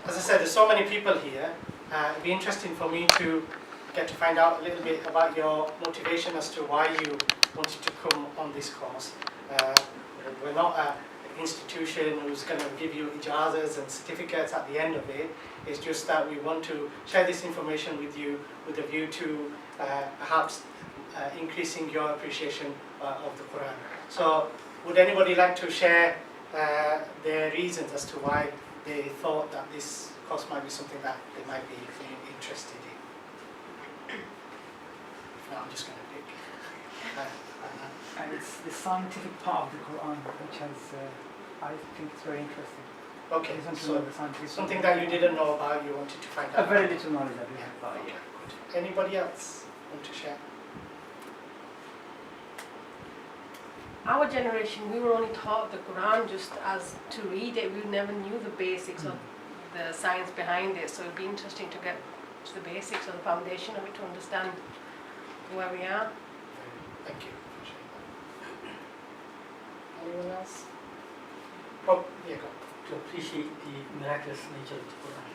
as I said, there's so many people here. It'd be interesting for me to get to find out a little bit about your motivation as to why you wanted to come on this course. We're not an institution who's going to give you ijazas and certificates at the end of it. It's just that we want to share this information with you with a view to perhaps increasing your appreciation of the Quran. So would anybody like to share their reasons as to why they thought that this course might be something that they might be interested in? If not, I'm just going to pick. And it's the scientific part of the Quran which has, I think it's very interesting. Okay, so something that you didn't know about, you wanted to find out. A very little knowledge that we have about it. Okay, good. Anybody else want to share? Our generation, we were only taught the Quran just as to read it. We never knew the basics of the science behind it. So it'd be interesting to get to the basics or the foundation of it to understand where we are. Thank you. Anyone else? Oh, yeah, go. To appreciate the miraculous nature of the Quran.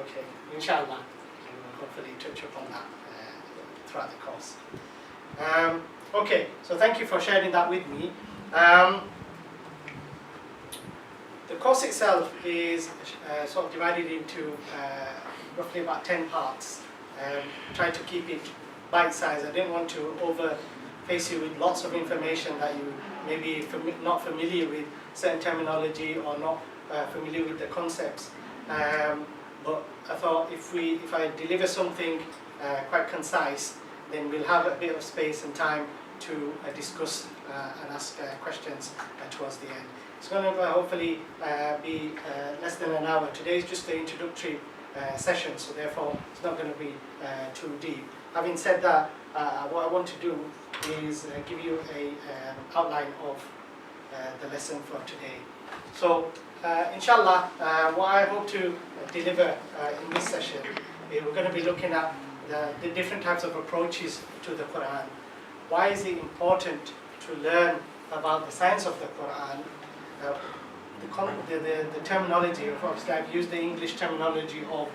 Okay. Inshallah, we will hopefully touch upon that throughout the course. Okay, so thank you for sharing that with me. The course itself is sort of divided into roughly about 10 parts. Try to keep it bite-sized. I didn't want to overface you with lots of information that you may be not familiar with certain terminology or not familiar with the concepts. But I thought if I deliver something quite concise, then we'll have a bit of space and time to discuss and ask questions towards the end. It's going to hopefully be less than an hour. Today is just the introductory session, so therefore it's not going to be too deep. Having said that, what I want to do is give you an outline of the lesson for today. So, inshallah, what I hope to deliver in this session is we're going to be looking at the different types of approaches to the Quran. Why is it important to learn about the science of the Quran? The terminology, obviously I've used the English terminology of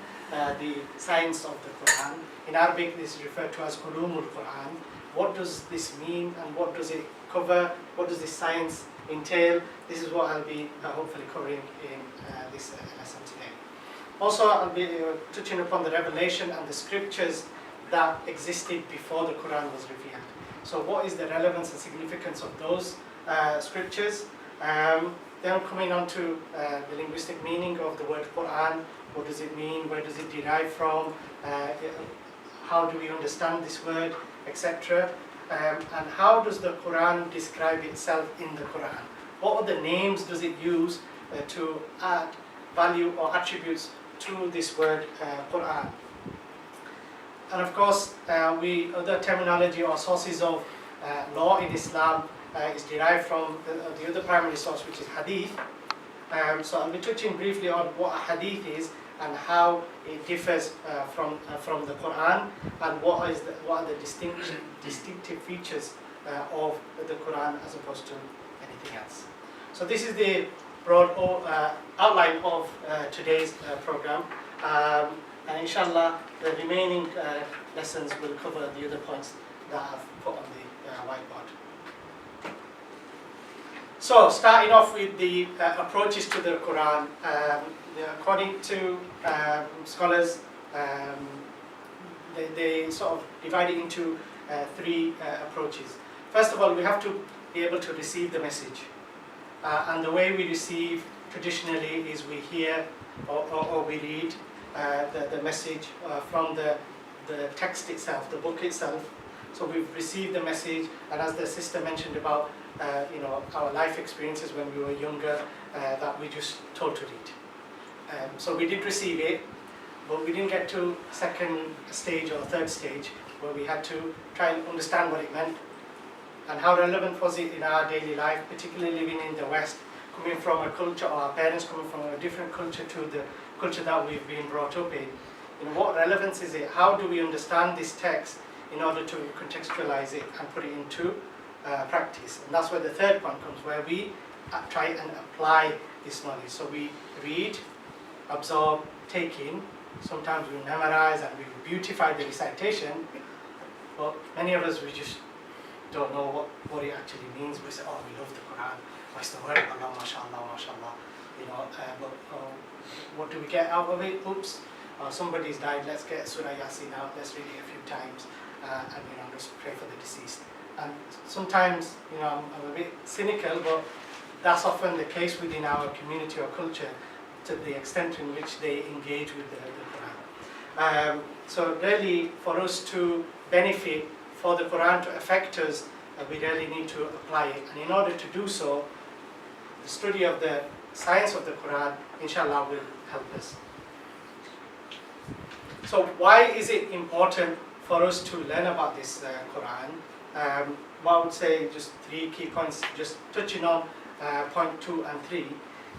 the science of the Quran. In Arabic this is referred to as Ulumul Quran. What does this mean and what does it cover? What does this science entail? This is what I'll be hopefully covering in this lesson today. Also, I'll be touching upon the revelation and the scriptures that existed before the Quran was revealed. So what is the relevance and significance of those scriptures? Then coming on to the linguistic meaning of the word Quran. What does it mean? Where does it derive from? How do we understand this word, etc. And how does the Quran describe itself in the Quran? What other names does it use to add value or attributes to this word Quran? And of course, other terminology or sources of law in Islam is derived from the other primary source, which is hadith. So I'll be touching briefly on what a hadith is and how it differs from the Quran, and what are the distinctive features of the Quran as opposed to anything else. So this is the broad outline of today's program. And inshallah, the remaining lessons will cover the other points that I've put on the whiteboard. So, starting off with the approaches to the Quran, according to scholars, they sort of divide it into three approaches. First of all, we have to be able to receive the message. And the way we receive traditionally is we hear or we read the message from the text itself, the book itself. So we've received the message, and as the sister mentioned about our life experiences when we were younger, that we just told to read. So we did receive it, but we didn't get to second stage or third stage where we had to try and understand what it meant and how relevant was it in our daily life, particularly living in the West, coming from a culture, or our parents coming from a different culture to the culture that we've been brought up in. What relevance is it? How do we understand this text in order to contextualize it and put it into practice? And that's where the third point comes, where we try and apply this knowledge. So we read, absorb, take in. Sometimes we memorize and we beautify the recitation, but many of us, we just don't know what it actually means. We say, oh, we love the Quran, what's the word of Allah, mashallah, mashallah, but what do we get out of it? Oops, somebody's died, let's get Surah Yasin out, let's read it a few times, and just pray for the deceased. And sometimes, I'm a bit cynical, but that's often the case within our community or culture, to the extent in which they engage with the Quran. So really, for us to benefit, for the Quran to affect us, we really need to apply it. And in order to do so, the study of the science of the Quran, inshallah, will help us. So why is it important for us to learn about this Quran? What I would say, just 3 key points, just touching on point 2 and 3,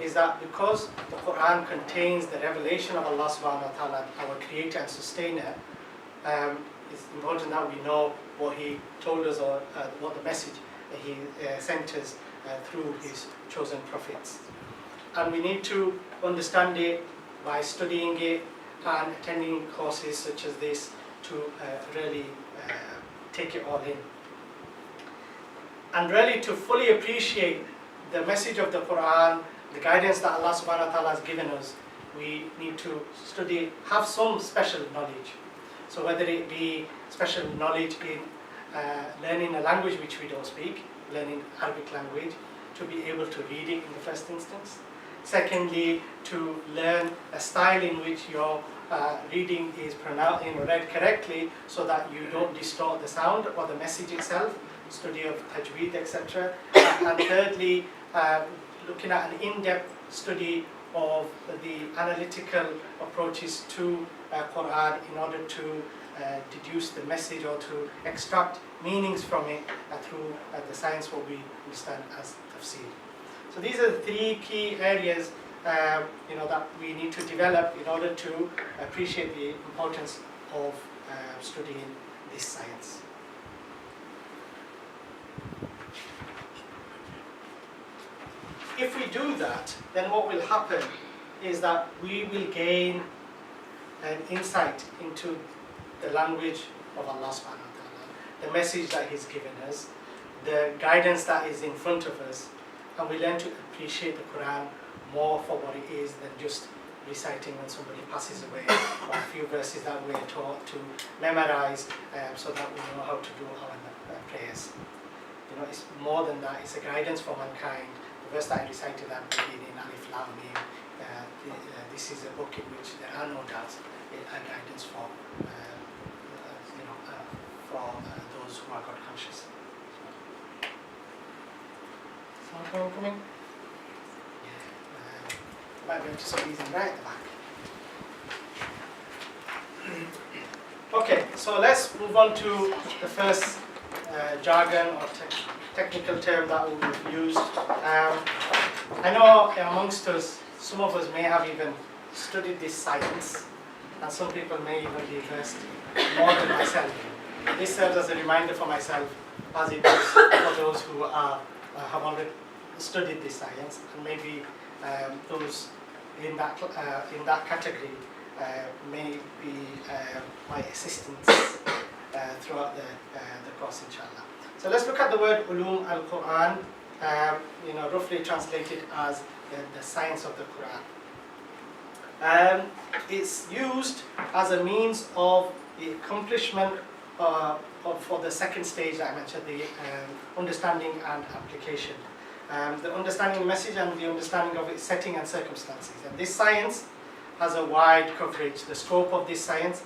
is that because the Quran contains the revelation of Allah subhanahu wa ta'ala, our creator and sustainer, it's important that we know what He told us, or what the message He sent us through His chosen prophets. And we need to understand it by studying it and attending courses such as this to really take it all in. And really to fully appreciate the message of the Quran, the guidance that Allah subhanahu wa ta'ala has given us, we need to study, have some special knowledge. So whether it be special knowledge in learning a language which we don't speak, learning Arabic language, to be able to read it in the first instance. Secondly, to learn a style in which your reading is pronounced and read correctly, so that you don't distort the sound or the message itself, study of tajweed, etc. And thirdly, looking at an in-depth study of the analytical approaches to Quran in order to deduce the message or to extract meanings from it through the science what we understand as tafsir. So these are the 3 key areas that we need to develop in order to appreciate the importance of studying this science. If we do that, then what will happen is that we will gain an insight into the language of Allah subhanahu wa ta'ala, the message that He's given us, the guidance that is in front of us, and we learn to appreciate the Quran more for what it is than just reciting when somebody passes away, or a few verses that we're taught to memorize so that we know how to do our prayers. It's more than that, it's a guidance for mankind. The verse that I recited at the beginning, Alif Lam Mim, this is a book in which there are no doubts, a guidance for those who are God conscious. Sound coming? Yeah. Might be able to see these right at the back. Okay, so let's move on to the first jargon or technical term that we've used. I know amongst us, some of us may have even studied this science, and some people may even be versed more than myself. This serves as a reminder for myself, as it does for those who have already studied this science, and maybe those in that category may be my assistants throughout the course, inshallah. So let's look at the word ulum al-Quran, roughly translated as the science of the Quran. It's used as a means of the accomplishment for the second stage that I mentioned, the understanding and application. The understanding message and the understanding of its setting and circumstances. And this science has a wide coverage. The scope of this science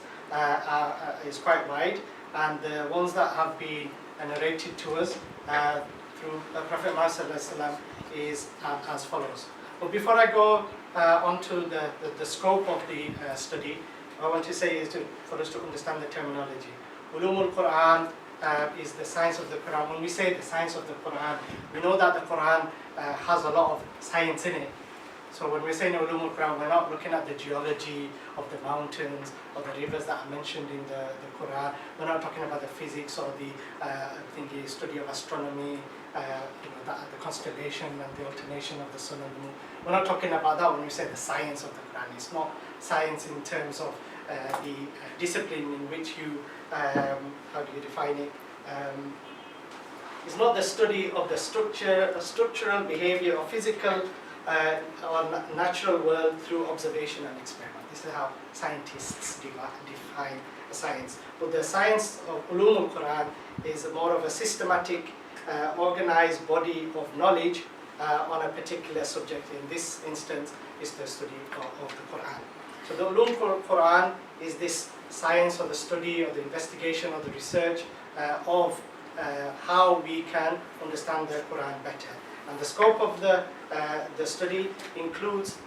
is quite wide, and the ones that have been narrated to us through Prophet Muhammad is as follows. But before I go on to the scope of the study, what I want to say is for us to understand the terminology. Ulum al-Quran is the science of the Quran. When we say the science of the Quran, we know that the Quran has a lot of science in it. So when we're saying ulum al-Quran, we're not looking at the geology of the mountains or the rivers that are mentioned in the Quran. We're not talking about the physics or the study of astronomy the constellation and the alternation of the sun and the moon. We're not talking about that when we say the science of the Quran. It's not science in terms of the discipline in which you, how do you define it? It's not the study of the structural behavior or physical or natural world through observation and experiment. This is how scientists define science. But the science of ulum al-Quran is more of a systematic, organized body of knowledge on a particular subject. In this instance, is the study of the Quran. So the ulum al-Quran is this science or the study or the investigation or the research of how we can understand the Quran better. And the scope of the study includes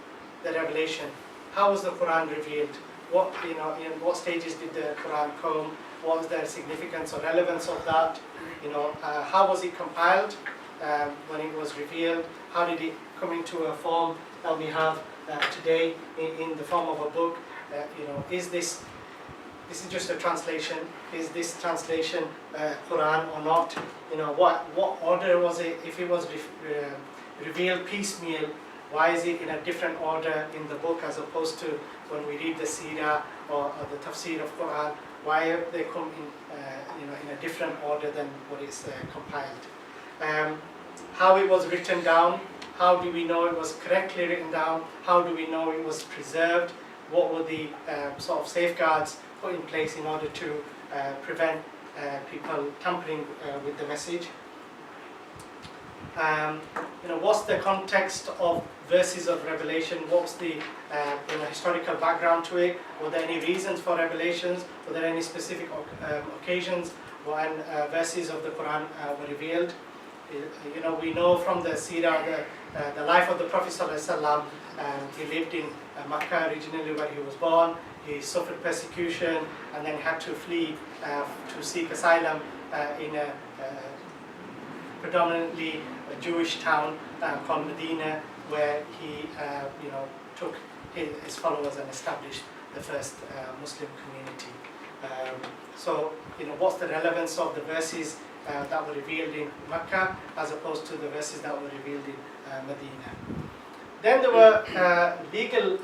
the revelation. How was the Quran revealed? What, in what stages did the Quran come? What was the significance or relevance of that? How was it compiled when it was revealed? How did it come into a form that we have today in the form of a book? Is this is just a translation? Is this translation Quran or not? What order was it? If it was revealed piecemeal, why is it in a different order in the book as opposed to when we read the Seerah or the Tafsir of Quran? Why have they come in a different order than what is compiled? How it was written down? How do we know it was correctly written down? How do we know it was preserved? What were the sort of safeguards put in place in order to prevent people tampering with the message? What's the context of verses of revelation? What's the historical background to it? Were there any reasons for revelations? Were there any specific occasions when verses of the Quran were revealed? We know from the Seerah, the life of the Prophet ﷺ. He lived in Makkah originally where he was born. He suffered persecution and then had to flee to seek asylum in a predominantly a Jewish town called Medina, where he took his followers and established the first Muslim community. What's the relevance of the verses that were revealed in Mecca as opposed to the verses that were revealed in Medina? Then there were legal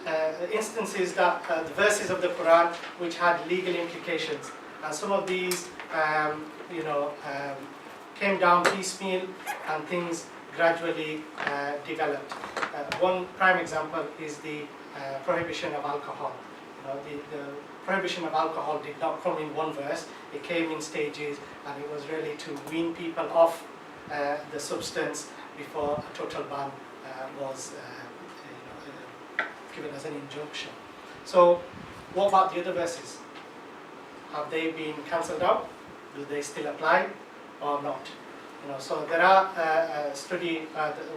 instances that the verses of the Quran which had legal implications, and some of these came down piecemeal and things gradually developed. One prime example is the prohibition of alcohol. The prohibition of alcohol did not come in one verse, it came in stages, and it was really to wean people off the substance before a total ban was given as an injunction. So what about the other verses? Have they been cancelled out? Do they still apply or not? So there are study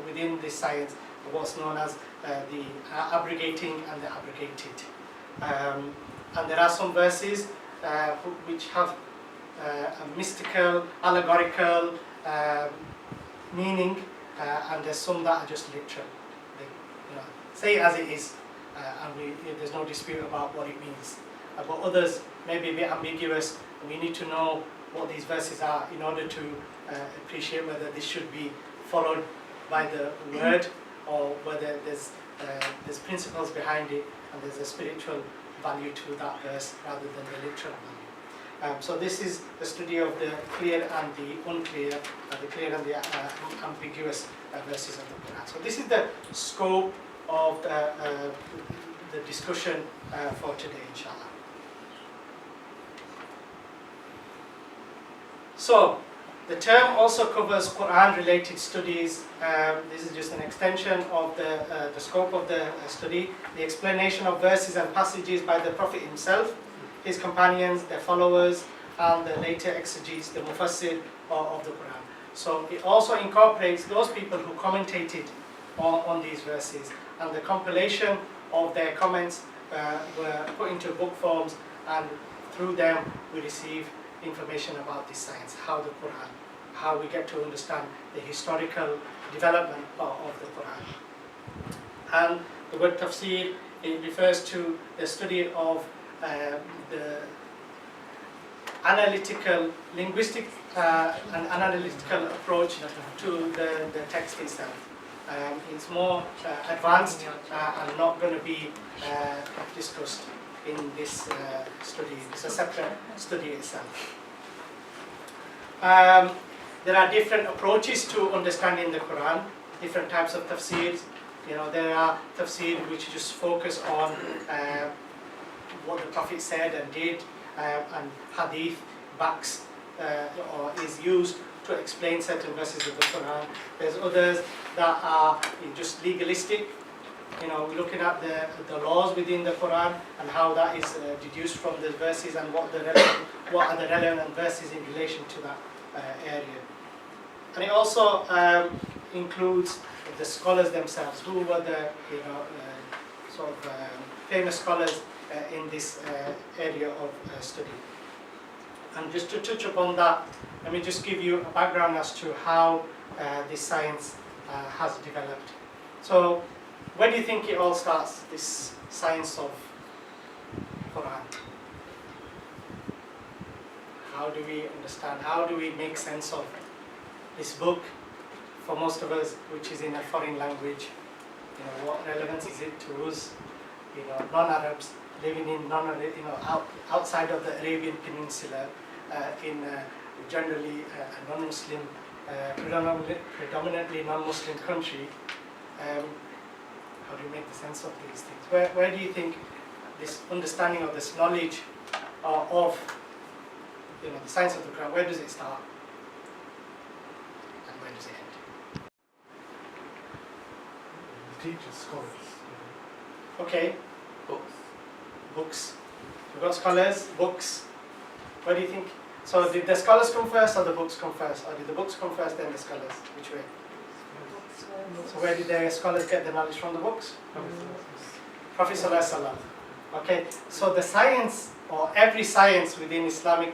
within this science of what's known as the abrogating and the abrogated. And there are some verses which have a mystical, allegorical meaning, and there's some that are just literal. They say it as it is, and there's no dispute about what it means. But others may be a bit ambiguous, and we need to know what these verses are in order to appreciate whether this should be followed by the word or whether there's principles behind it and there's a spiritual value to that verse rather than the literal value. So this is the study of the clear and the unclear, the clear and the ambiguous verses of the Quran. So this is the scope of the discussion for today, inshallah. So, the term also covers Quran-related studies. This is just an extension of the scope of the study. The explanation of verses and passages by the Prophet himself, his companions, their followers, and the later exegetes, the mufassir of the Quran. So it also incorporates those people who commentated on these verses, and the compilation of their comments were put into book forms, and through them we receive information about this science, how the Quran, how we get to understand the historical development of the Quran. And the word tafsir, it refers to the study of the analytical, linguistic and analytical approach to the text itself. It's more advanced and not going to be discussed in this study. It's a separate study itself. There are different approaches to understanding the Quran, different types of tafsirs. You know, there are tafsir which just focus on what the Prophet said and did, and hadith backs or is used to explain certain verses of the Quran. There's others that are just legalistic. You know, we're looking at the laws within the Quran and how that is deduced from the verses and what are the relevant verses in relation to that area. And it also includes the scholars themselves, who were the sort of famous scholars in this area of study. And just to touch upon that, let me just give you a background as to how this science has developed. So, where do you think it all starts, this science of Quran? How do we understand, how do we make sense of this book for most of us, which is in a foreign language? You know, what relevance is it to us, non-Arabs living in outside of the Arabian Peninsula, in generally a non-Muslim, predominantly non-Muslim country? How do you make the sense of these things? Where do you think this understanding of this knowledge of the science of the Quran, where does it start and where does it end? Teachers, scholars. Okay, books. We've got scholars, books. Where do you think? So did the scholars come first or the books come first? Or did the books come first then the scholars? Which way? So where did the scholars get the knowledge from? The books? Prophet Sallallahu Alaihi Wasallam. Okay, so the science, or every science within Islam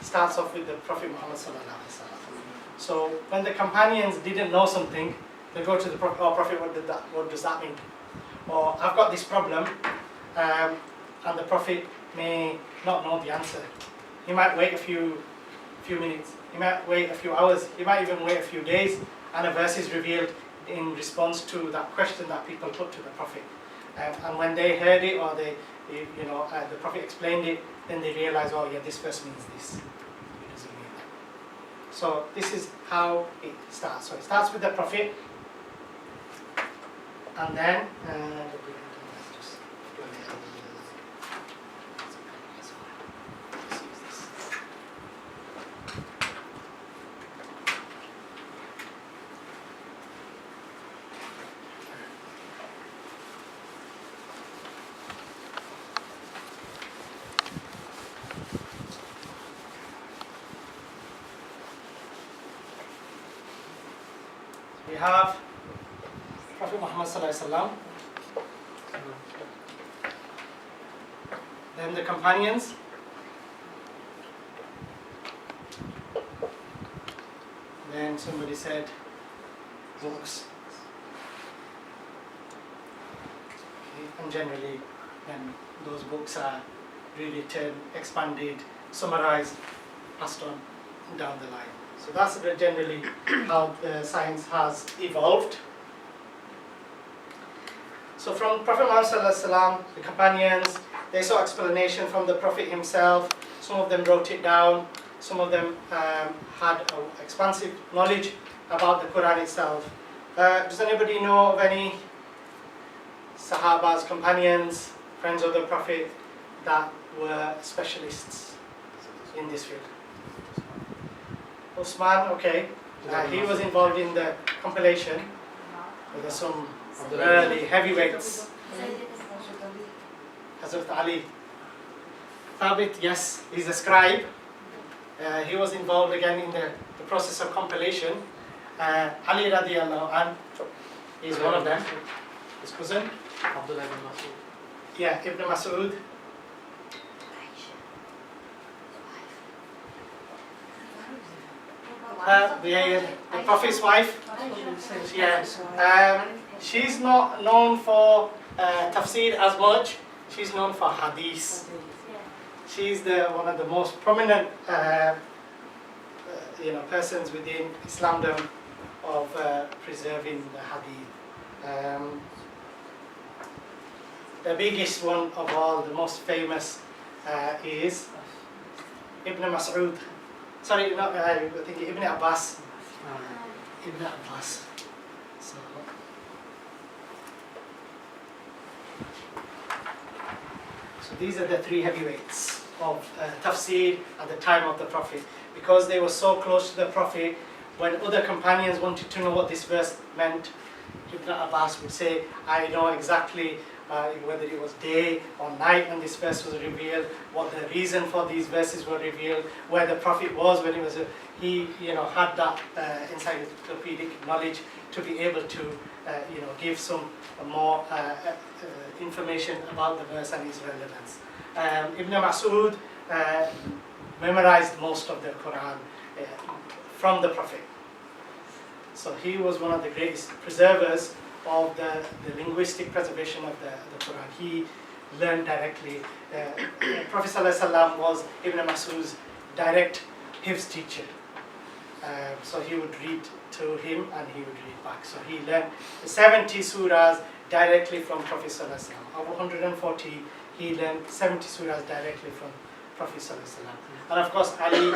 starts off with the Prophet Muhammad Sallallahu Alaihi Wasallam. So when the companions didn't know something, they go to the Prophet, oh Prophet, what does that mean? Or I've got this problem, and the Prophet may not know the answer. He might wait a few minutes, he might wait a few hours, he might even wait a few days, and a verse is revealed in response to that question that people put to the Prophet. And when they heard it, or the Prophet explained it, then they realize, oh yeah, this verse means this. It doesn't mean that. So this is how it starts. So it starts with the Prophet, and then we have Prophet Muhammad Sallallahu Alaihi Wasallam, then the companions, then somebody said books, okay. And generally then those books are rewritten, expanded, summarized, passed on down the line. So that's generally how the science has evolved. So from Prophet Muhammad Sallallahu Alaihi Wasallam, the companions, they saw explanation from the Prophet himself. Some of them wrote it down. Some of them had expansive knowledge about the Quran itself. Does anybody know of any Sahabas, companions, friends of the Prophet that were specialists in this field? Osman, okay. He was involved in the compilation. There's some early heavyweights. Hazrat Ali. Thabit, yes, he's a scribe. He was involved again in the process of compilation. Ali radiallahu anh is one of them. His cousin. Abdullah ibn Mas'ud. Yeah, Ibn Mas'ud. The Prophet's wife. Yeah. She's not known for tafsir as much. She's known for hadith. she's one of the most prominent persons within Islamdom of preserving the hadith. The biggest one of all, the most famous, is Ibn Mas'ud. Sorry, not I think Ibn Abbas. Ibn Abbas. So these are the three heavyweights of tafsir at the time of the Prophet. Because they were so close to the Prophet, when other companions wanted to know what this verse meant, Ibn Abbas would say, I know exactly whether it was day or night when this verse was revealed, what the reason for these verses were revealed, where the Prophet was when he was he had that encyclopedic knowledge to be able to give some more information about the verse and its relevance. Ibn Mas'ud memorized most of the Quran from the Prophet. So he was one of the greatest preservers of the linguistic preservation of the Quran. He learned directly. Prophet ﷺ was Ibn Mas'ud's direct hifz teacher. So he would read to him and he would read back. So he learned the 70 surahs directly from Prophet ﷺ. Over 140, he learned 70 surahs directly from Prophet ﷺ. And of course Ali,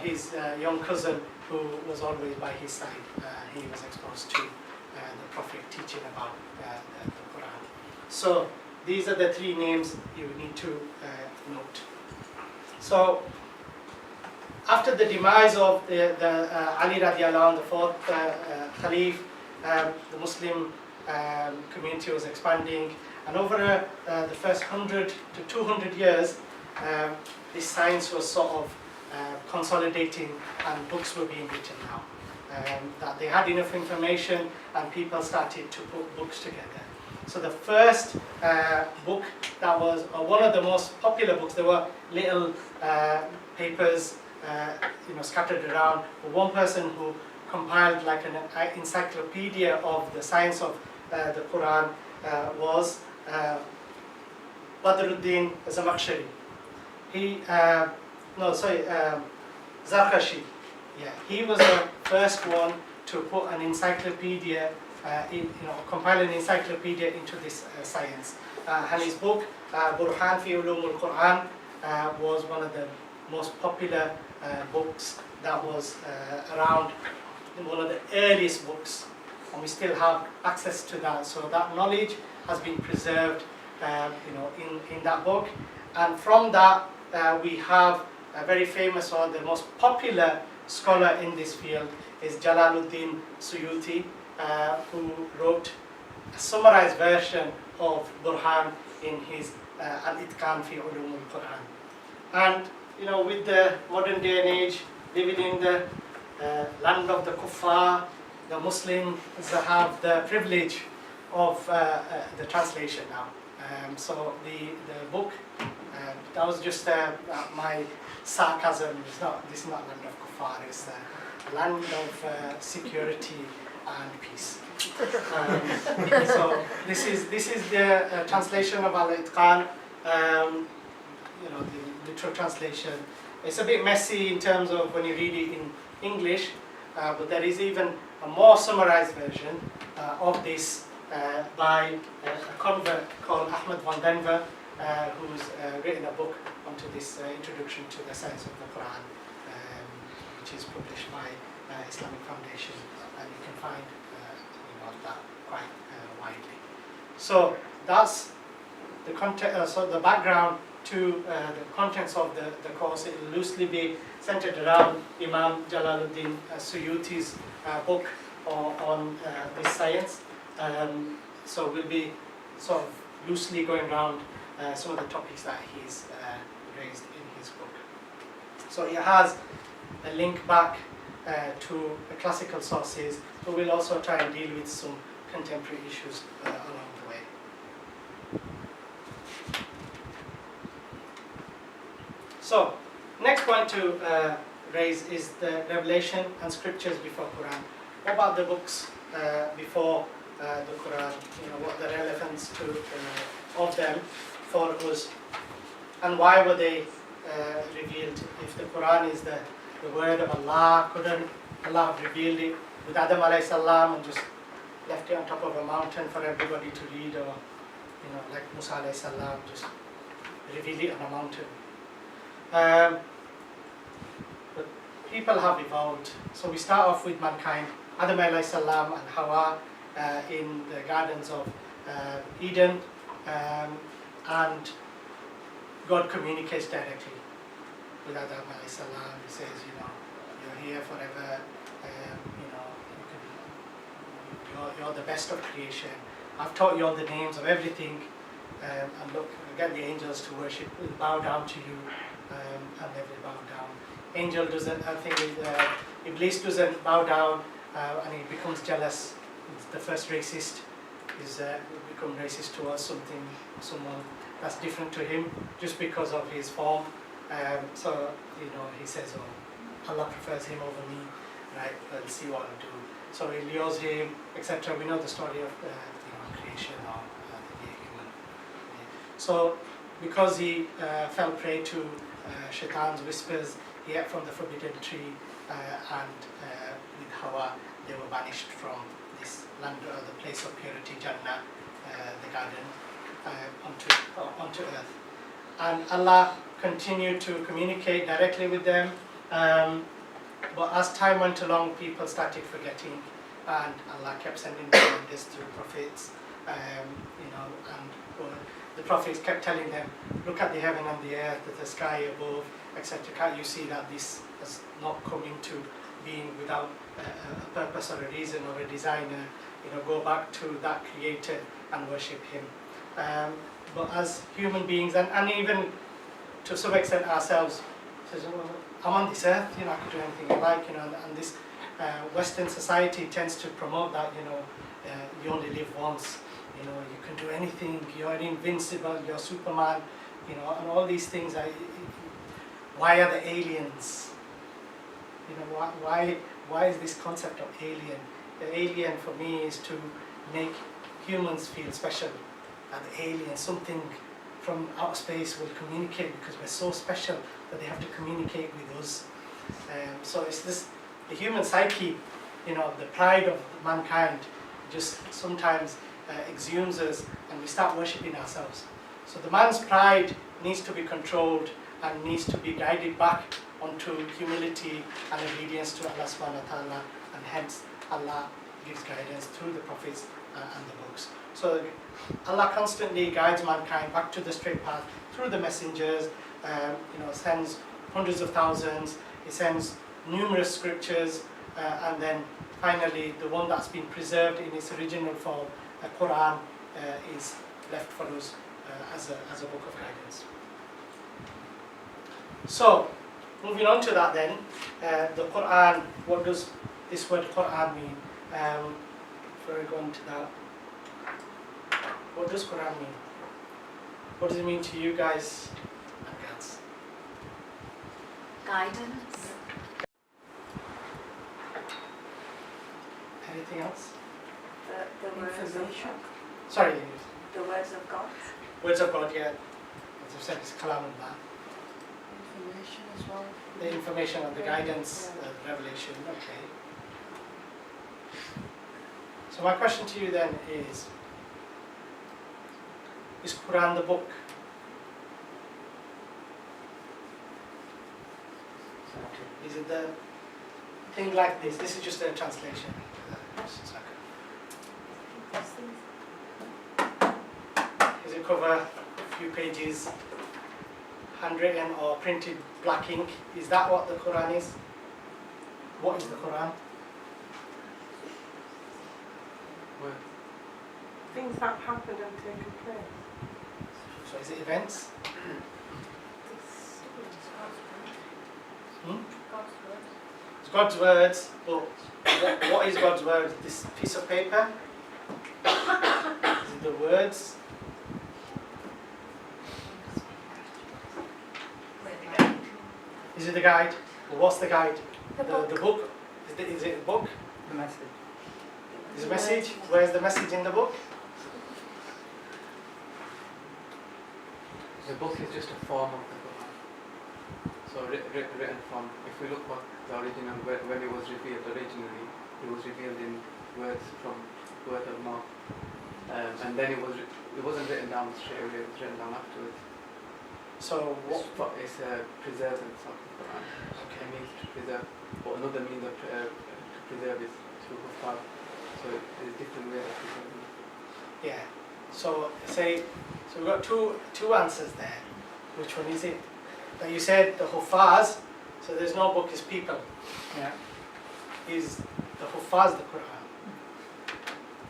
his young cousin, who was always by his side, he was exposed to the Prophet teaching about the Quran. So these are the three names you need to note. So after the demise of the Ali radiallahu anh, the fourth Khalif, the Muslim community was expanding, and over the first 100 to 200 years, this science was sort of consolidating and books were being written now. That they had enough information and people started to put books together. So the first book that was one of the most popular books, there were little papers scattered around, but one person who compiled like an encyclopedia of the science of the Quran was Badruddin Zamakhshari. Zarkashi. Yeah, he was the first one to put an encyclopedia, compile an encyclopedia into this science. And his book, Burhan fi Ulum al-Quran, was one of the most popular books that was around, one of the earliest books, and we still have access to that. So that knowledge has been preserved, in that book. And from that, we have a very famous, or the most popular scholar in this field is Jalaluddin Suyuti, who wrote a summarized version of Burhan in his Al-Itqan fi Ulum al-Quran. And with the modern day and age, living in the land of the kuffar, the Muslims have the privilege of the translation now. So the book, that was just my sarcasm. This is not land of kuffar, it's the land of security and peace. So this is the translation of Al-Itqan, the literal translation. It's a bit messy in terms of when you read it in English, but there is even a more summarized version of this by a convert called Ahmed van Denver, who's written a book onto this introduction to the science of the Quran, which is published by Islamic Foundation, and you can find that quite widely. So that's the content. So the background to the contents of the course. It will loosely be centered around Imam Jalaluddin Suyuti's book on this science. So we'll be sort of loosely going around some of the topics that he's raised in his book. So it has a link back to the classical sources, but we'll also try and deal with some contemporary issues along the way. So, next point to raise is the revelation and scriptures before Quran. What about the books before the Quran? What the relevance of them for us, and why were they revealed. If the Quran is the word of Allah, couldn't Allah have revealed it with Adam alayhi salam and just left it on top of a mountain for everybody to read, or like Musa alayhi salam, just reveal it on a mountain. But people have evolved. So we start off with mankind, Adam alayhi salam and Hawa in the gardens of Eden, and God communicates directly with Adam alayhi salam. He says, you're here forever, you're the best of creation. I've taught you all the names of everything, and look, get the angels to worship, bow down to you, and they will bow down. Angel doesn't, I think Iblis doesn't bow down, and he becomes jealous. He's the first racist. He's become racist towards someone that's different to him, just because of his form. So he says, "Oh, Allah prefers him over me, right? Let's see what I'll do." So he lures him, etc. We know the story of creation or the human. So because he fell prey to Shaitan's whispers, he ate from the forbidden tree, and with Hawa, they were banished from this land, the place of purity, Jannah, the garden, onto earth. And Allah continued to communicate directly with them, but as time went along, people started forgetting, and Allah kept sending reminders through prophets, and the prophets kept telling them, look at the heaven and the earth, the sky above, etc. Can't you see that this has not come into being without a purpose or a reason or a designer? Go back to that creator and worship him. But as human beings, and even to some extent ourselves, says, well, I'm on this earth, I could do anything I like, and this Western society tends to promote that, you only live once, you can do anything, you're invincible, you're Superman, and all these things. Why are the aliens? Why is this concept of alien? The alien for me is to make humans feel special. And the alien, something from outer space, will communicate because we're so special that they have to communicate with us. So it's this, the human psyche, the pride of mankind just sometimes exhumes us, and we start worshipping ourselves. So the man's pride needs to be controlled and needs to be guided back onto humility and obedience to Allah subhanahu wa ta'ala, and hence Allah gives guidance through the prophets and the books. So Allah constantly guides mankind back to the straight path through the messengers, sends hundreds of thousands, he sends numerous scriptures, and then finally the one that's been preserved in its original form, the Quran, is left for us as a book of guidance. So, moving on to that then, the Quran, what does this word Quran mean? Before I go on to that, what does Quran mean? What does it mean to you guys and girls? Guidance. Anything else? The words of God. Sorry, The words of God. words of God, yeah. As I've said, it's Kalamullah. Information as well. The information and the guidance, the revelation, okay. So my question to you then is Quran the book? Is it the thing like this? This is just a translation. Does it cover a few pages, handwritten or printed black ink? Is that what the Quran is? What is the Quran? Things that happened and taken place. So is it events? It's God's words, but what is God's word? This piece of paper? Is it the words? Is it the guide? Well, what's the guide? The book? Is it a book? The message. Is a message? Where's the message in the book? The book is just a form of the Quran. So written from, if we look what the original, when it was revealed originally, it was revealed in words from word of mouth. And then it wasn't written down straight away, it was written down afterwards. So what? It's preservance of the Quran. Okay. It means to preserve, or another means of to preserve is through Huffaz. So there's different ways of preserving. Yeah. So we've got two answers there. Which one is it? Now you said the Huffaz, so there's no book, is people. Yeah. Is the Huffaz the Quran?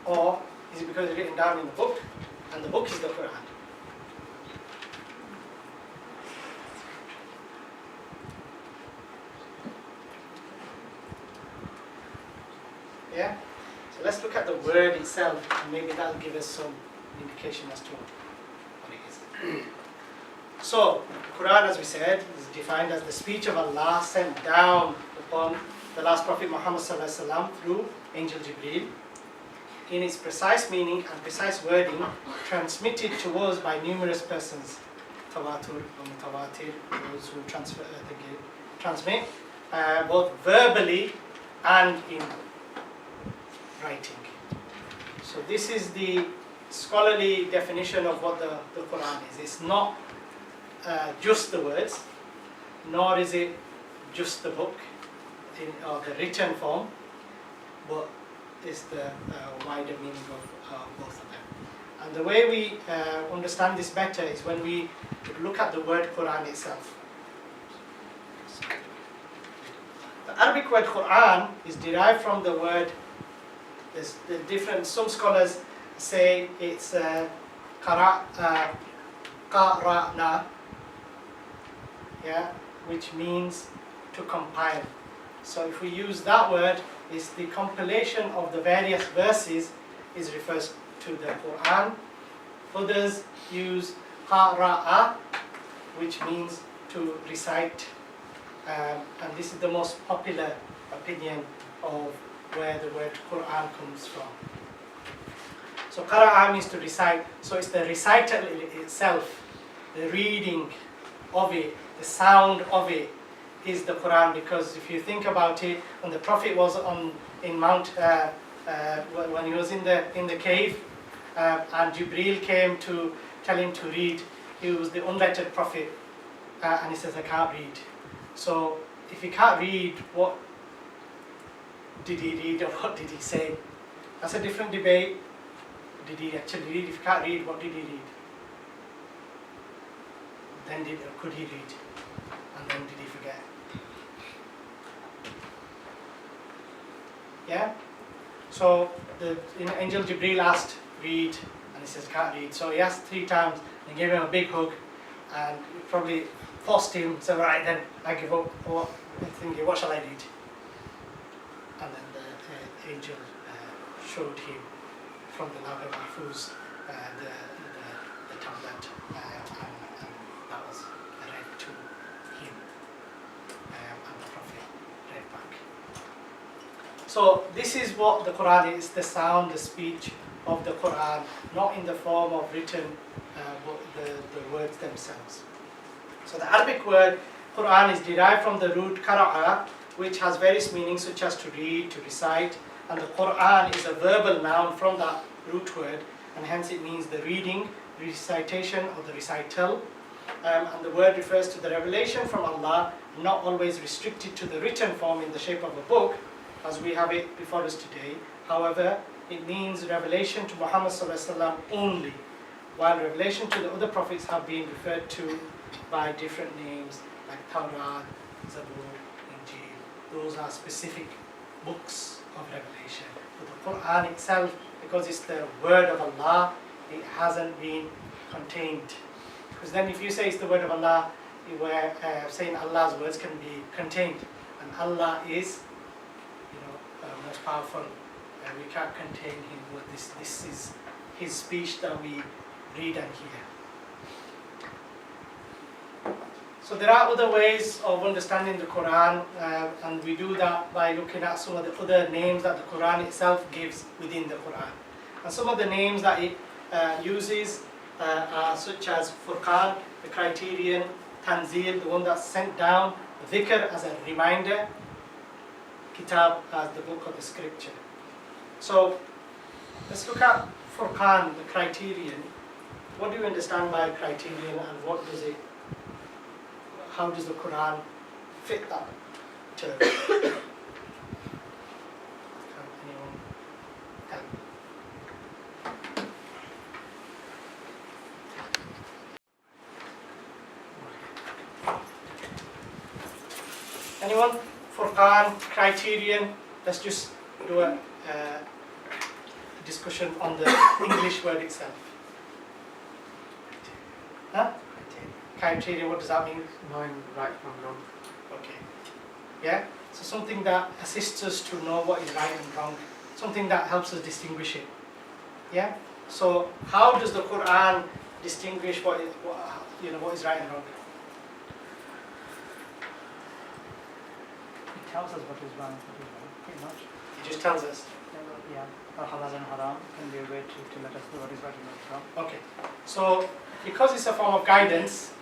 Or is it because it's written down in the book and the book is the Quran? Yeah? So let's look at the word itself and maybe that'll give us some indication as to what it is. So, the Quran, as we said, is defined as the speech of Allah sent down upon the last Prophet Muhammad ﷺ through Angel Jibreel, in its precise meaning and precise wording, transmitted to us by numerous persons, tawatur or mutawatir, those who transmit, both verbally and in writing. So this is the scholarly definition of what the Quran is. It's not just the words, nor is it just the book or the written form, but it's the wider meaning of both of them. And the way we understand this better is when we look at the word Quran itself. The Arabic word Quran is derived from the word, there's the different, some scholars say it's qara'na, yeah, which means to compile. So if we use that word, it's the compilation of the various verses is refers to the Quran. Others use qara'a, which means to recite, and this is the most popular opinion of where the word Quran comes from. So qara'a means to recite, so it's the recital itself, the reading of it, the sound of it is the Quran, because if you think about it, when the Prophet was in Mount, when he was in the cave, and Jibreel came to tell him to read, he was the unlettered Prophet, and he says, I can't read. So if he can't read, what did he read or what did he say? That's a different debate. Did he actually read? If he can't read, what did he read? Then could he read? And then did he forget? Yeah? So the angel Jibreel asked, read, and he says, can't read. So he asked 3 times and gave him a big hug and probably forced him, said, right then, I give up. Or thinking, what shall I read? And then the angel showed him from the Lawh Mahfuz the tablet, and that was read to him, and the Prophet read back. So this is what the Quran is, the sound, the speech of the Quran, not in the form of written, but the words themselves. So the Arabic word Quran is derived from the root qara'a, which has various meanings such as to read, to recite, and the Quran is a verbal noun from that root word, and hence it means the reading, recitation, or the recital. And the word refers to the revelation from Allah, not always restricted to the written form in the shape of a book, as we have it before us today. However, it means revelation to Muhammad ﷺ only, while revelation to the other prophets have been referred to by different names, like Tawrat, Zabur, Injil. Those are specific books of revelation. But the Quran itself, because it's the word of Allah, it hasn't been contained. Because then if you say it's the word of Allah, where saying Allah's words can be contained, and Allah is, most powerful, and we can't contain him. But this is his speech that we read and hear. So there are other ways of understanding the Quran, and we do that by looking at some of the other names that the Quran itself gives within the Quran. And some of the names that it uses are such as Furqan, the criterion, Tanzil, the one that's sent down, Dhikr as a reminder, Kitab as the book of the scripture. So let's look at Furqan, the criterion. What do you understand by criterion, and what does it, how does the Quran fit that term? Can anyone help? Anyone? Furqan, criterion. Let's just do a discussion on the English word itself. Huh? Criterion, what does that mean? Knowing right from wrong. Okay. Yeah? So something that assists us to know what is right and wrong. Something that helps us distinguish it. Yeah? So how does the Quran distinguish what is right and wrong? It tells us what is wrong, pretty much. It just tells us. Yeah, or halal and haram can be a way to let us know what is right and what is wrong. Okay. So because it's a form of guidance,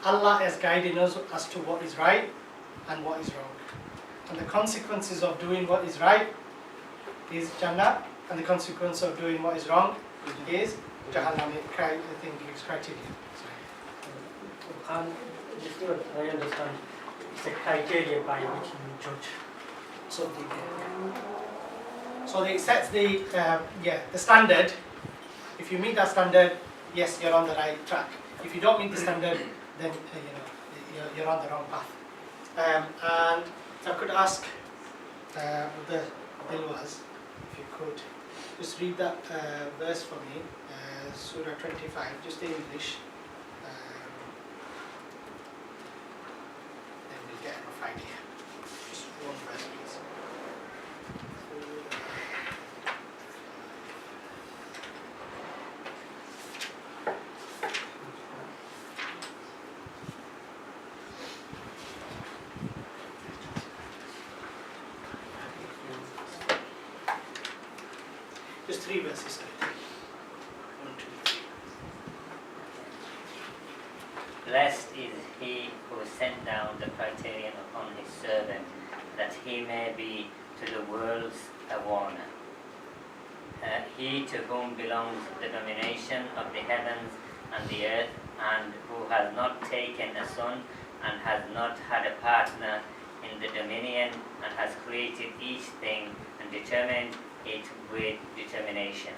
Allah is guiding us as to what is right and what is wrong. And the consequences of doing what is right is Jannah, and the consequence of doing what is wrong is Jahannam. I think gives criteria. Quran, this is what I understand. It's a criteria by which you judge. So it sets the standard. If you meet that standard, yes, you're on the right track. If you don't meet the standard, then you're on the wrong path. And if I could ask the Bilwas, if you could just read that verse for me, Surah 25, just in English. Then we'll get enough idea. Just one verse, please. Just 3 verses. 1, 2, 3. Blessed is he who sent down the criterion upon his servant, that he may be to the worlds a warner. He to whom belongs the domination of the heavens and the earth, and who has not taken a son and has not had a partner in the dominion, and has created each thing and determined it with determination.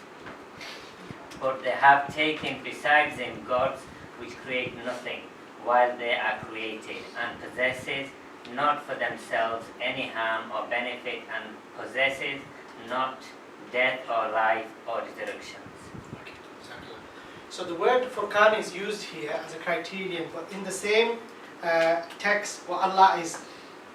But they have taken besides him gods which create nothing while they are created, and possesses not for themselves any harm or benefit, and possesses not death or life or resurrections. Okay, exactly. So the word Furqan is used here as a criterion, but in the same text, what Allah is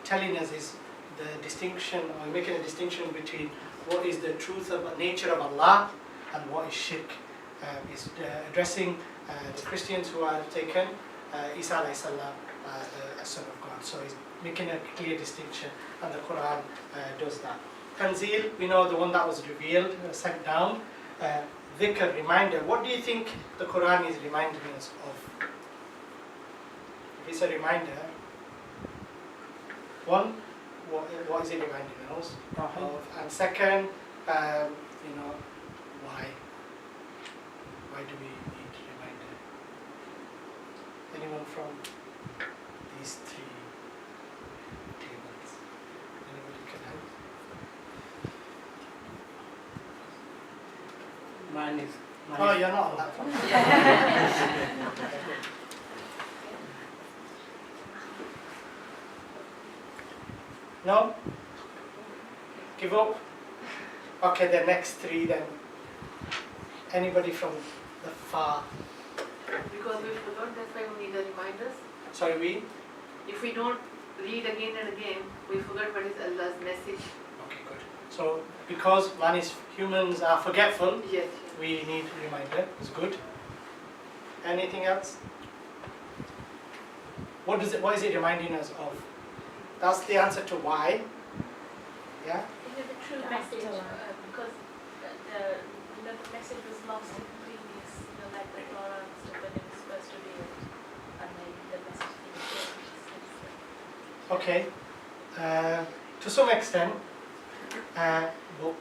telling us is the distinction, or making a distinction between what is the truth of the nature of Allah and what is shirk. Is addressing the Christians who are taken Isa alayhi salam the son of God. So he's making a clear distinction, and the Quran does that. Tanzil, we know the one that was revealed, sent down. Dhikr, reminder. What do you think the Quran is reminding us of? If it's a reminder, one, what is it reminding us of? And second, why? Why do we need reminder? Anyone from these 3 tables? Anybody can help? Mine is. Oh, you're not on that one. No? Give up? Okay, the next 3 then. Anybody from the far? Because we forgot, that's why we need the reminders. Sorry, we? If we don't read again and again, we forget what is Allah's message. Okay, good. So, because humans are forgetful, Yes. we need a reminder. It's good. Anything else? What is it reminding us of? That's the answer to why. Yeah? The true message, because the message was lost in previous, like the Torah and stuff when it was first revealed, and then the Okay. To some extent, but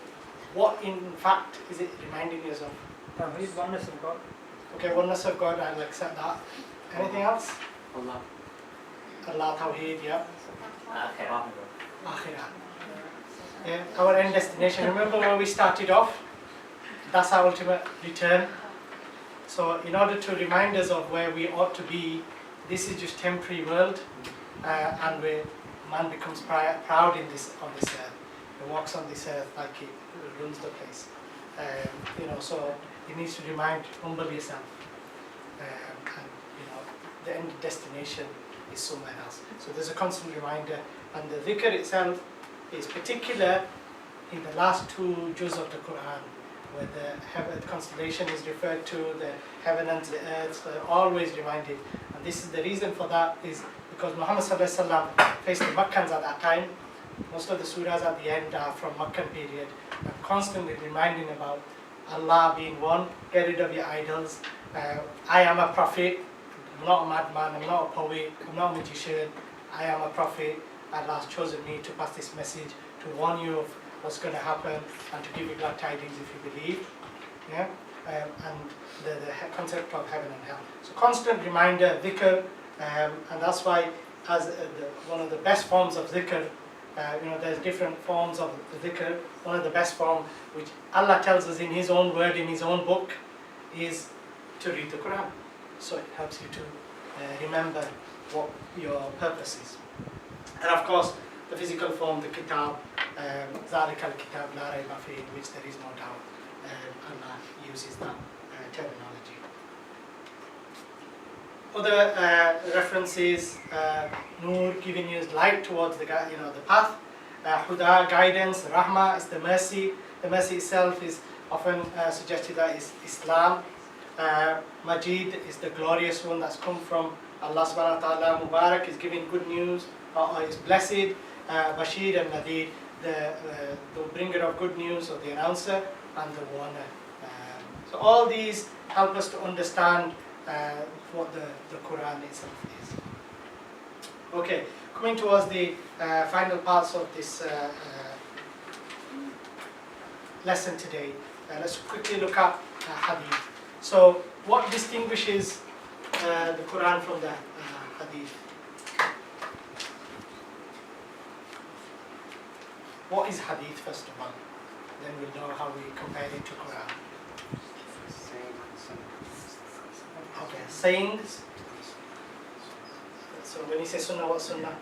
what in fact is it reminding us of? Tawheed, oneness of God. Okay, oneness of God, I'll accept that. Anything else? Allah. Allah, Tawheed, yeah. Akhirah. Akhirah. Yeah, our end destination. Remember where we started off? That's our ultimate return. So in order to remind us of where we ought to be, this is just temporary world, and where man becomes proud in this on this earth. He walks on this earth like he runs the place. So he needs to humble yourself, and the end destination is somewhere else. So there's a constant reminder, and the dhikr itself is particular in the last two juz of the Quran, where the constellation is referred to, the heaven and the earth, so they're always reminded. And this is the reason for that is because Muhammad faced the Makkans at that time. Most of the surahs at the end are from Makkan period, and constantly reminding about Allah being one, get rid of your idols. I am a prophet, I'm not a madman, I'm not a poet, I'm not a magician, I am a prophet. Allah has chosen me to pass this message, to warn you of what's going to happen, and to give you glad tidings if you believe. Yeah? And the concept of heaven and hell. So constant reminder, dhikr, and that's why as one of the best forms of dhikr, there's different forms of the dhikr. One of the best forms, which Allah tells us in His own word, in His own book, is to read the Quran. So it helps you to remember what your purpose is. And of course, the physical form, the kitab, ذَلِكَ الْكِتَابُ لَا رَيْبَ فِيهِ, which there is no doubt. Allah uses that terminology. Other references, Nur, giving you light towards the path. Huda, guidance. Rahma is the mercy. The mercy itself is often suggested that is Islam. Majid is the glorious one that's come from Allah subhanahu wa ta'ala. Mubarak is giving good news, or is blessed. Bashir and Nadir, the bringer of good news, or the announcer, and the warner. So all these help us to understand what the Quran itself is. Okay, coming towards the final parts of this lesson today, let's quickly look at Hadith. So what distinguishes the Quran from the Hadith? What is Hadith first of all? Then we'll know how we compare it to Quran. Okay, sayings. So when you say Sunnah, what's Sunnah?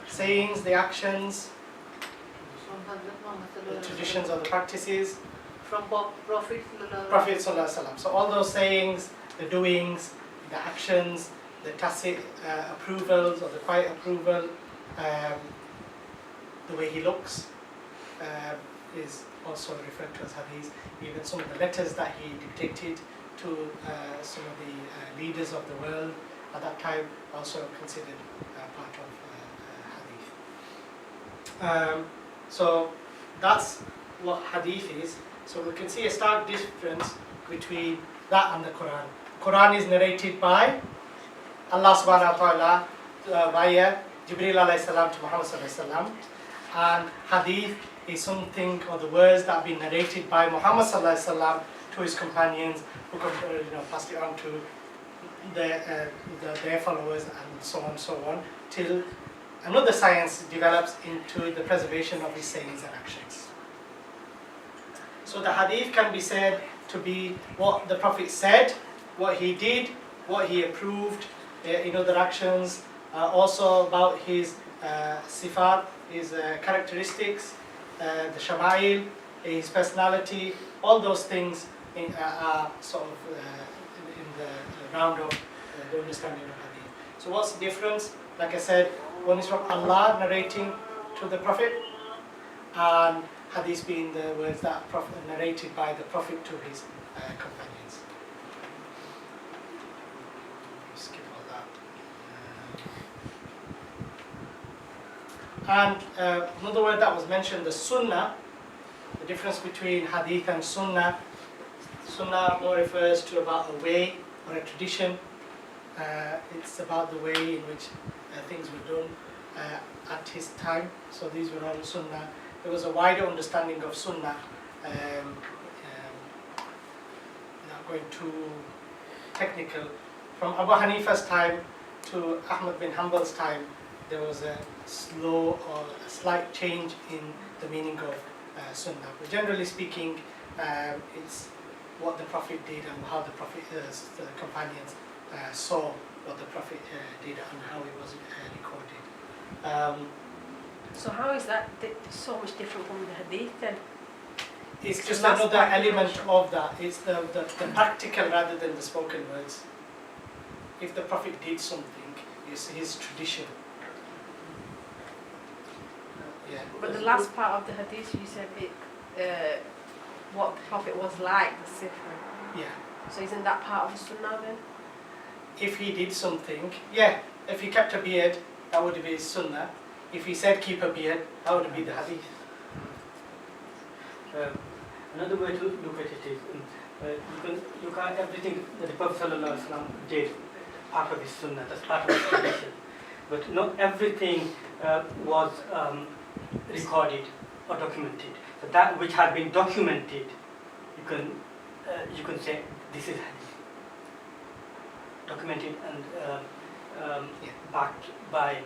Sayings, the actions, the traditions or the practices. From Prophet Prophet Sallallahu Alaihi Wasallam. So all those sayings, the doings, the actions, the tacit approvals or the quiet approval, the way he looks is also referred to as hadith. Even some of the letters that he dictated to some of the leaders of the world at that time also considered part of hadith. So that's what hadith is. So we can see a stark difference between that and the Quran. Quran is narrated by Allah subhanahu wa ta'ala via Jibreel alayhi salam to Muhammad sallallahu alaihi wasallam, and hadith is something, or the words that have been narrated by Muhammad sallallahu alaihi wasallam to his companions, who passed it on to their followers, and so on, till another science develops into the preservation of his sayings and actions. So the hadith can be said to be what the Prophet said, what he did, what he approved in other actions, also about his sifat, his characteristics, the shama'il, his personality. All those things are sort of in the round of the understanding of hadith. So what's the difference? Like I said, one is from Allah narrating to the Prophet, and hadith being the words that are narrated by the Prophet to his companions. Skip all that. And another word that was mentioned, the sunnah, the difference between hadith and sunnah. Sunnah more refers to about a way or a tradition. It's about the way in which things were done at his time. So these were all Sunnah. There was a wider understanding of Sunnah. Not going too technical. From Abu Hanifa's time to Ahmad bin Hanbal's time, there was a slow or a slight change in the meaning of Sunnah. But generally speaking, it's what the Prophet did and how the Prophet, the companions saw what the Prophet did and how it was recorded. So how is that so much different from the hadith then? It's just another element of that. It's the practical rather than the spoken words. If the Prophet did something, it's his tradition. Yeah. But the last part of the hadith, you said what the Prophet was like, the sifr. Yeah. So isn't that part of the sunnah then? If he did something, yeah. If he kept a beard, that would be his sunnah. If he said keep a beard, that would be the hadith. Another way to look at it is you can look at everything that the Prophet ﷺ did, part of his sunnah, that's part of his tradition. But not everything was recorded or documented. So that which had been documented, you can say this is hadith. Documented and backed by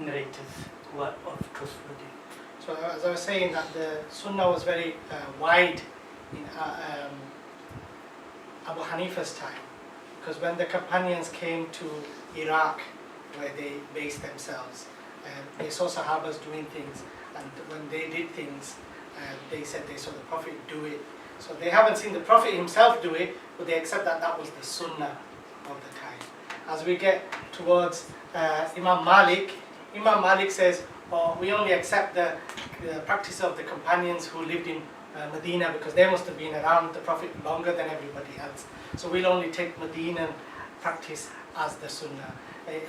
narrators who are of trustworthy. So as I was saying, that the Sunnah was very wide in Abu Hanifa's time, because when the companions came to Iraq, where they based themselves, they saw Sahabas doing things, and when they did things, they said they saw the Prophet do it. So they haven't seen the Prophet himself do it, but they accept that that was the Sunnah of the time. As we get towards Imam Malik says, we only accept the practice of the companions who lived in Medina, because they must have been around the Prophet longer than everybody else. So we'll only take Medinan practice as the Sunnah.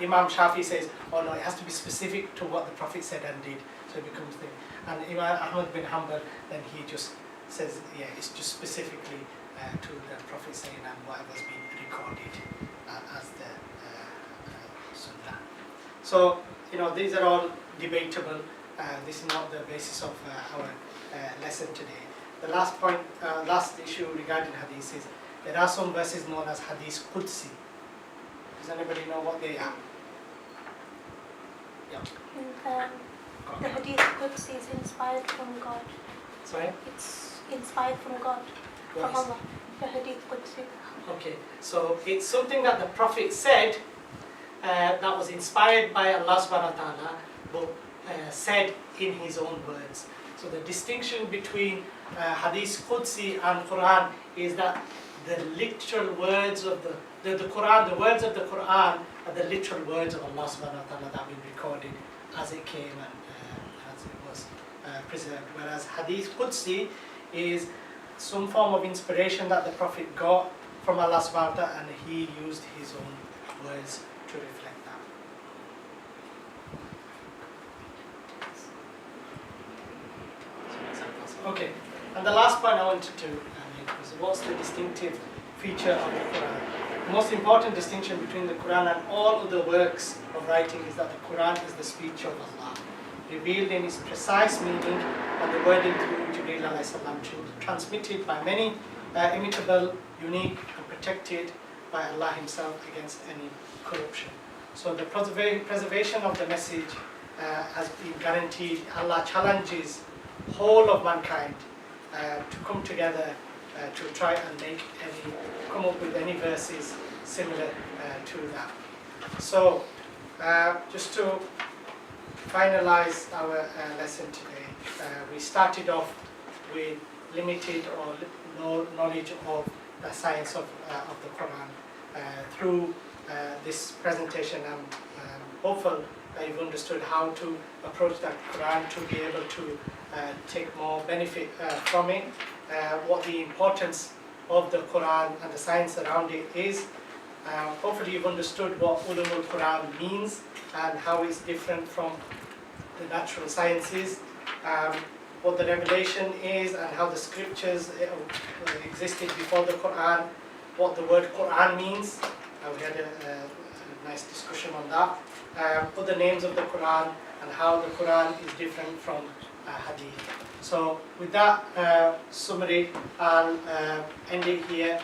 Imam Shafi says, oh no, it has to be specific to what the Prophet said and did. So it becomes the... And Imam Ahmad bin Hanbal, then he just says, yeah, it's just specifically to the Prophet saying and whatever's been recorded as the Sunnah. So, these are all debatable. This is not the basis of our lesson today. The last point, last issue regarding hadith is there are some verses known as hadith Qudsi. Does anybody know what they are? Yeah. The hadith Qudsi is inspired from God. Sorry? It's inspired from God, from Allah. The hadith Qudsi. Okay, so it's something that the Prophet said that was inspired by Allah subhanahu wa ta'ala, but said in his own words. So the distinction between hadith Qudsi and Quran is that the literal words of the Quran, the words of the Quran are the literal words of Allah subhanahu wa ta'ala that have been recorded as it came and as it was preserved. Whereas hadith Qudsi is some form of inspiration that the Prophet got from Allah subhanahu wa ta'ala, and he used his own words to reflect that. Okay, and the last point I wanted to make was what's the distinctive feature of the Quran. The most important distinction between the Quran and all other works of writing is that the Quran is the speech of Allah, revealed in its precise meaning and the wording through Jibreel alayhi salam, transmitted by many, imitable, unique and protected by Allah himself against any corruption. So the preservation of the message has been guaranteed. Allah challenges whole of mankind to come together to try and come up with any verses similar to that. So just to finalize our lesson today, we started off with limited or no knowledge of the science of the Quran. Through this presentation, I'm hopeful that you've understood how to approach that Quran to be able to take more benefit from it, what the importance of the Quran and the science around it is. Hopefully you've understood what Ulumul Quran means and how it's different from the natural sciences, what the revelation is and how the scriptures existed before the Quran, what the word Quran means. We had nice discussion on that. Other names of the Quran and how the Quran is different from Hadith. So with that summary, I'll end it here.